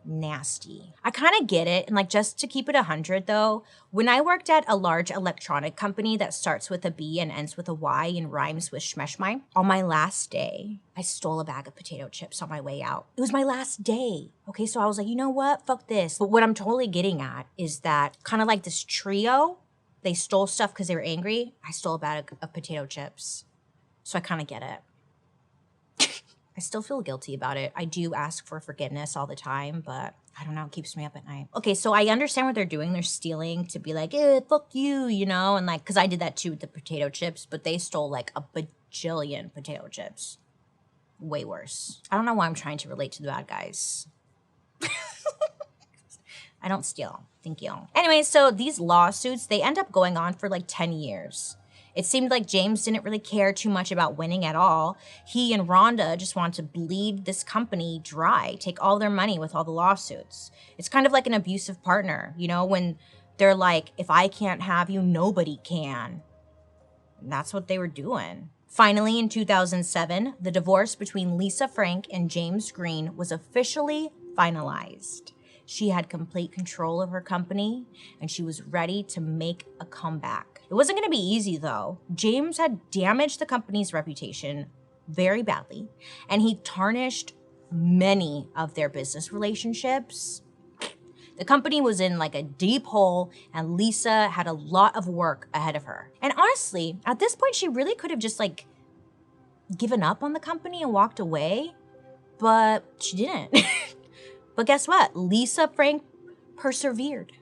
nasty. I kind of get it. And like, just to keep it 100 though, when I worked at a large electronic company that starts with a B and ends with a Y and rhymes with shmeshmy, on my last day, I stole a bag of potato chips on my way out. It was my last day. Okay, so I was like, you know what? Fuck this. But what I'm totally getting at is that kind of like this trio, they stole stuff because they were angry. I stole a bag of potato chips. So I kind of get it. I still feel guilty about it. I do ask for forgiveness all the time, but I don't know, it keeps me up at night. Okay, so I understand what they're doing. They're stealing to be like, fuck you, you know? And like, because I did that too with the potato chips, but they stole like a bajillion potato chips. Way worse. I don't know why I'm trying to relate to the bad guys. I don't steal. Thank you. Anyway, so these lawsuits, they end up going on for like 10 years. It seemed like James didn't really care too much about winning at all. He and Rhonda just wanted to bleed this company dry, take all their money with all the lawsuits. It's kind of like an abusive partner, you know, when they're like, if I can't have you, nobody can. And that's what they were doing. Finally, in 2007, the divorce between Lisa Frank and James Green was officially finalized. She had complete control of her company, and she was ready to make a comeback. It wasn't going to be easy, though. James had damaged the company's reputation very badly, and he tarnished many of their business relationships. The company was in like a deep hole, and Lisa had a lot of work ahead of her. And honestly, at this point, she really could have just like given up on the company and walked away, but she didn't. But guess what? Lisa Frank persevered.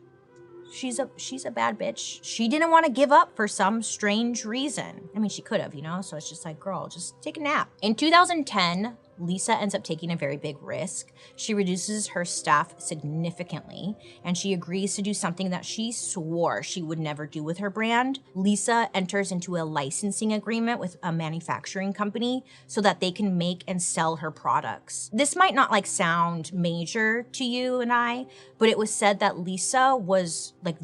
She's a bad bitch. She didn't want to give up for some strange reason. I mean, she could have, you know? So it's just like, girl, just take a nap. In 2010, Lisa ends up taking a very big risk. She reduces her staff significantly, and she agrees to do something that she swore she would never do with her brand. Lisa enters into a licensing agreement with a manufacturing company so that they can make and sell her products. This might not like sound major to you and I, but it was said that Lisa was like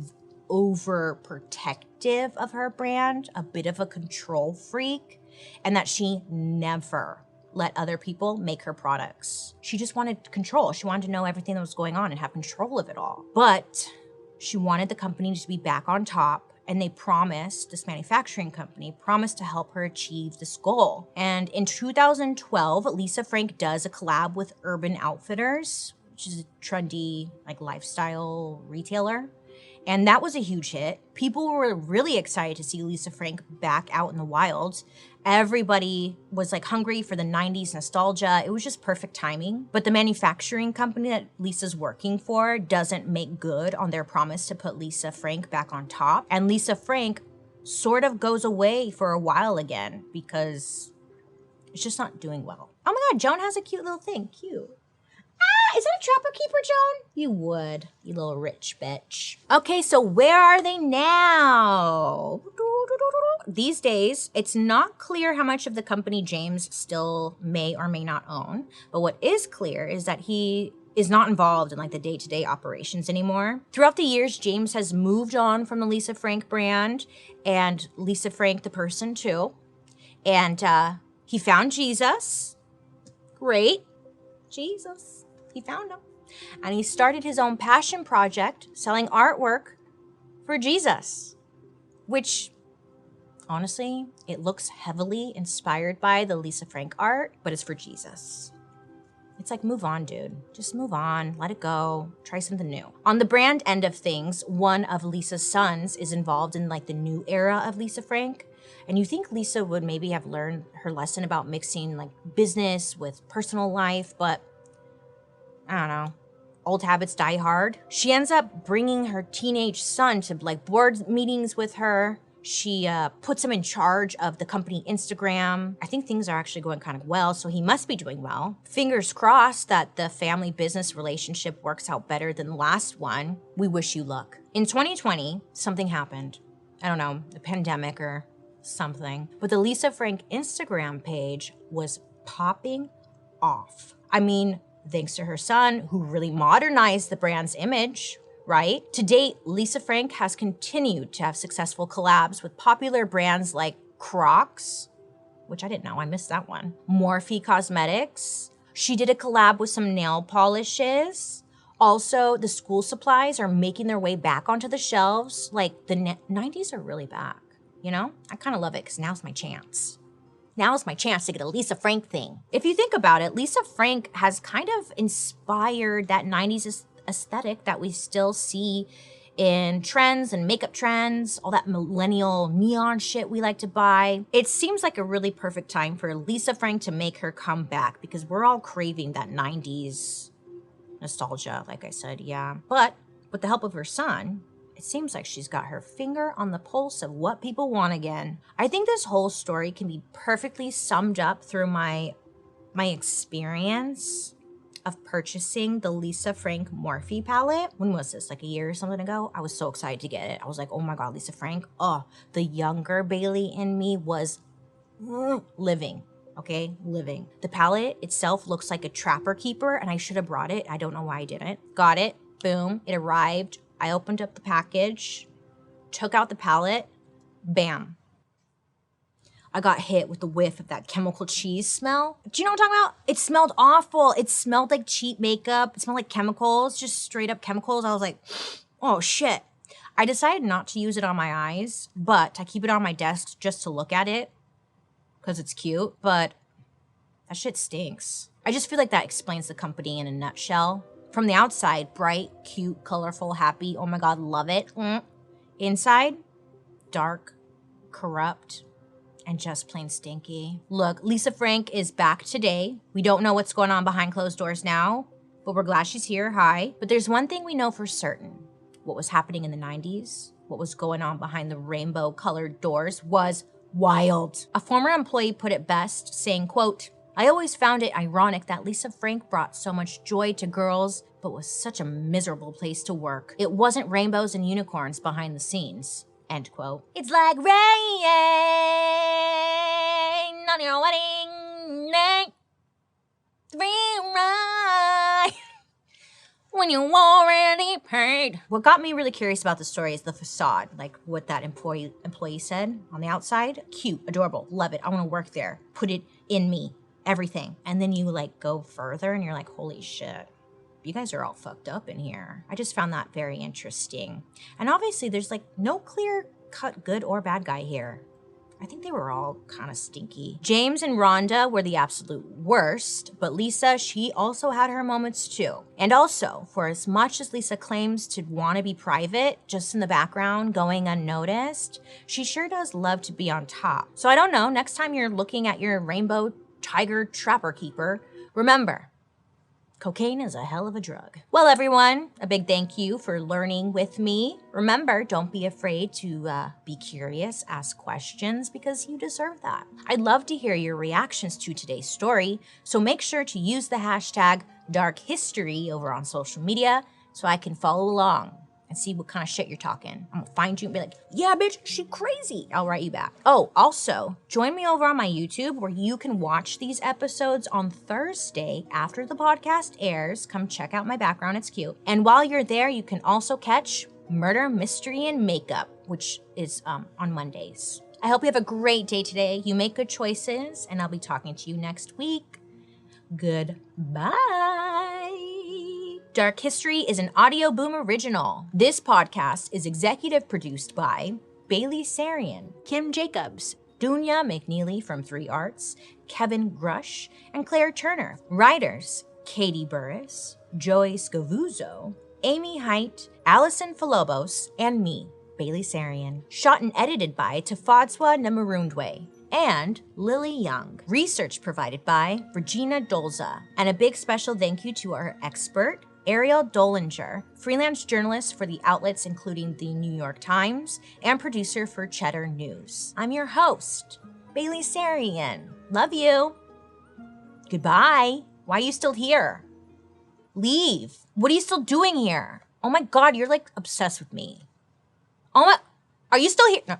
overprotective of her brand, a bit of a control freak, and that she never let other people make her products. She just wanted control. She wanted to know everything that was going on and have control of it all. But she wanted the company to be back on top, and they promised, this manufacturing company promised to help her achieve this goal. And in 2012, Lisa Frank does a collab with Urban Outfitters, which is a trendy like lifestyle retailer. And that was a huge hit. People were really excited to see Lisa Frank back out in the wild. Everybody was like hungry for the 90s nostalgia. It was just perfect timing. But the manufacturing company that Lisa's working for doesn't make good on their promise to put Lisa Frank back on top. And Lisa Frank sort of goes away for a while again because it's just not doing well. Oh my God, Joan has a cute little thing. Cute. Is that a trapper keeper, Joan? You would, you little rich bitch. Okay, so where are they now? These days, it's not clear how much of the company James still may or may not own, but what is clear is that he is not involved in like the day-to-day operations anymore. Throughout the years, James has moved on from the Lisa Frank brand and Lisa Frank the person too. And he found Jesus. Great. Jesus. He found him. And he started his own passion project selling artwork for Jesus, which honestly, it looks heavily inspired by the Lisa Frank art, but it's for Jesus. It's like, move on, dude. Just move on, let it go, try something new. On the brand end of things, one of Lisa's sons is involved in like the new era of Lisa Frank. And you think Lisa would maybe have learned her lesson about mixing like business with personal life, but I don't know. Old habits die hard. She ends up bringing her teenage son to like board meetings with her. She puts him in charge of the company Instagram. I think things are actually going kind of well, so he must be doing well. Fingers crossed that the family business relationship works out better than the last one. We wish you luck. In 2020, something happened. I don't know, a pandemic or something. But the Lisa Frank Instagram page was popping off. I mean, thanks to her son, who really modernized the brand's image, right? To date, Lisa Frank has continued to have successful collabs with popular brands like Crocs, which I didn't know, I missed that one. Morphe Cosmetics. She did a collab with some nail polishes. Also, the school supplies are making their way back onto the shelves. Like, the 90s are really back, you know? I kind of love it because now's my chance. Now's my chance to get a Lisa Frank thing. If you think about it, Lisa Frank has kind of inspired that 90s aesthetic that we still see in trends and makeup trends, all that millennial neon shit we like to buy. It seems like a really perfect time for Lisa Frank to make her come back because we're all craving that 90s nostalgia, like I said, yeah. But with the help of her son, it seems like she's got her finger on the pulse of what people want again. I think this whole story can be perfectly summed up through my experience of purchasing the Lisa Frank Morphe palette. When was this? Like a year or something ago? I was so excited to get it. I was like, oh my God, Lisa Frank. Oh, the younger Bailey in me was living. Okay, living. The palette itself looks like a Trapper Keeper, and I should have brought it. I don't know why I didn't. Got it. Boom. It arrived. I opened up the package, took out the palette. Bam. I got hit with the whiff of that chemical cheese smell. Do you know what I'm talking about? It smelled awful. It smelled like cheap makeup. It smelled like chemicals, just straight up chemicals. I was like, oh shit. I decided not to use it on my eyes, but I keep it on my desk just to look at it because it's cute, but that shit stinks. I just feel like that explains the company in a nutshell. From the outside, bright, cute, colorful, happy. Oh my God, love it. Inside, dark, corrupt, and just plain stinky. Look, Lisa Frank is back today. We don't know what's going on behind closed doors now, but we're glad she's here, hi. But there's one thing we know for certain. What was happening in the 90s, what was going on behind the rainbow-colored doors was wild. A former employee put it best, saying, quote, I always found it ironic that Lisa Frank brought so much joy to girls, but was such a miserable place to work. It wasn't rainbows and unicorns behind the scenes. End quote. It's like rain on your wedding night. Right when you already paid. What got me really curious about the story is the facade, like what that employee said on the outside. Cute, adorable, love it. I want to work there. Put it in me, everything. And then you like go further and you're like, holy shit. You guys are all fucked up in here. I just found that very interesting. And obviously there's like no clear cut good or bad guy here. I think they were all kind of stinky. James and Rhonda were the absolute worst, but Lisa, she also had her moments too. And also, for as much as Lisa claims to want to be private, just in the background, going unnoticed, she sure does love to be on top. So I don't know, next time you're looking at your rainbow tiger Trapper Keeper, remember, cocaine is a hell of a drug. Well, everyone, a big thank you for learning with me. Remember, don't be afraid to be curious, ask questions, because you deserve that. I'd love to hear your reactions to today's story, so make sure to use the hashtag #DarkHistory over on social media so I can follow along and see what kind of shit you're talking. I'm gonna find you and be like, yeah, bitch, she crazy. I'll write you back. Oh, also, join me over on my YouTube where you can watch these episodes on Thursday after the podcast airs. Come check out my background, it's cute. And while you're there, you can also catch Murder, Mystery, and Makeup, which is on Mondays. I hope you have a great day today. You make good choices, and I'll be talking to you next week. Goodbye. Dark History is an Audio Boom original. This podcast is executive produced by Bailey Sarian, Kim Jacobs, Dunya McNeely from 3 Arts, Kevin Grush, and Claire Turner. Writers, Katie Burris, Joey Scavuzzo, Amy Height, Allison Filobos, and me, Bailey Sarian. Shot and edited by Tafadswa Namarundwe and Lily Young. Research provided by Regina Dolza. And a big special thank you to our expert, Ariel Dolinger, freelance journalist for the outlets including the New York Times and producer for Cheddar News. I'm your host, Bailey Sarian. Love you. Goodbye. Why are you still here? Leave. What are you still doing here? Oh my God, you're like obsessed with me. Oh my, are you still here? No.